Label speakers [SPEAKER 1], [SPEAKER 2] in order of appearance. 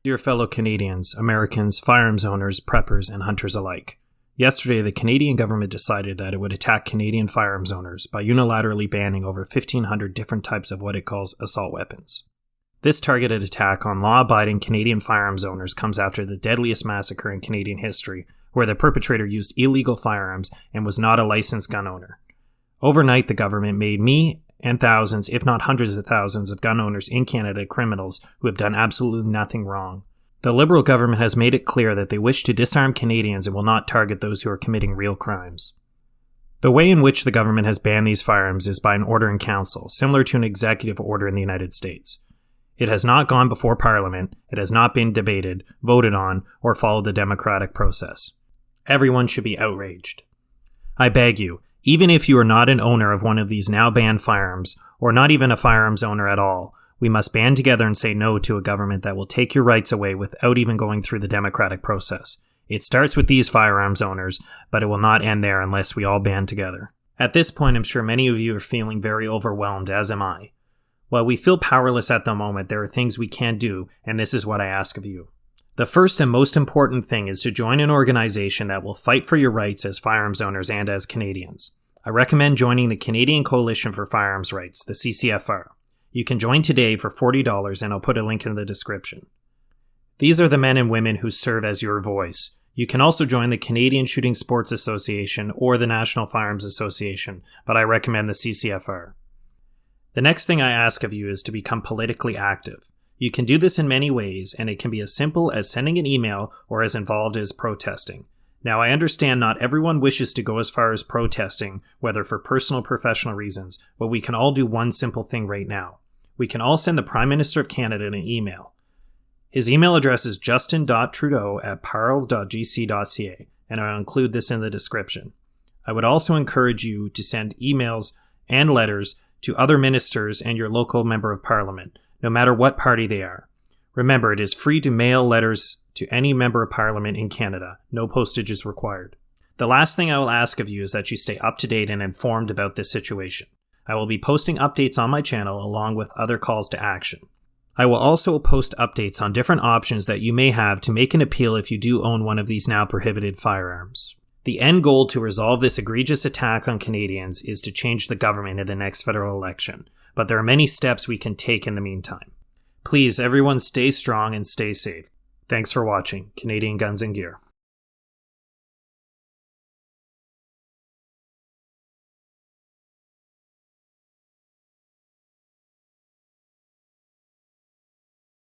[SPEAKER 1] Dear fellow Canadians, Americans, firearms owners, preppers, and hunters alike. Yesterday, the Canadian government decided that it would attack Canadian firearms owners by unilaterally banning over 1,500 different types of what it calls assault weapons. This targeted attack on law-abiding Canadian firearms owners comes after the deadliest massacre in Canadian history, where the perpetrator used illegal firearms and was not a licensed gun owner. Overnight, the government made me and thousands, if not hundreds of thousands, of gun owners in Canada criminals who have done absolutely nothing wrong. The Liberal government has made it clear that they wish to disarm Canadians and will not target those who are committing real crimes. The way in which the government has banned these firearms is by an order in council, similar to an executive order in the United States. It has not gone before Parliament, it has not been debated, voted on, or followed the democratic process. Everyone should be outraged. I beg you, even if you are not an owner of one of these now banned firearms, or not even a firearms owner at all, we must band together and say no to a government that will take your rights away without even going through the democratic process. It starts with these firearms owners, but it will not end there unless we all band together. At this point, I'm sure many of you are feeling very overwhelmed, as am I. While we feel powerless at the moment, there are things we can do, and this is what I ask of you. The first and most important thing is to join an organization that will fight for your rights as firearms owners and as Canadians. I recommend joining the Canadian Coalition for Firearms Rights, the CCFR. You can join today for $40 and I'll put a link in the description. These are the men and women who serve as your voice. You can also join the Canadian Shooting Sports Association or the National Firearms Association, but I recommend the CCFR. The next thing I ask of you is to become politically active. You can do this in many ways, and it can be as simple as sending an email or as involved as protesting. Now, I understand not everyone wishes to go as far as protesting, whether for personal or professional reasons, but we can all do one simple thing right now. We can all send the Prime Minister of Canada an email. His email address is justin.trudeau@parle.gc.ca, and I'll include this in the description. I would also encourage you to send emails and letters to other ministers and your local member of parliament, no matter what party they are. Remember, it is free to mail letters to any member of parliament in Canada. No postage is required. The last thing I will ask of you is that you stay up to date and informed about this situation. I will be posting updates on my channel along with other calls to action. I will also post updates on different options that you may have to make an appeal if you do own one of these now prohibited firearms. The end goal to resolve this egregious attack on Canadians is to change the government in the next federal election, but there are many steps we can take in the meantime. Please, everyone stay strong and stay safe. Thanks for watching Canadian Guns and Gear.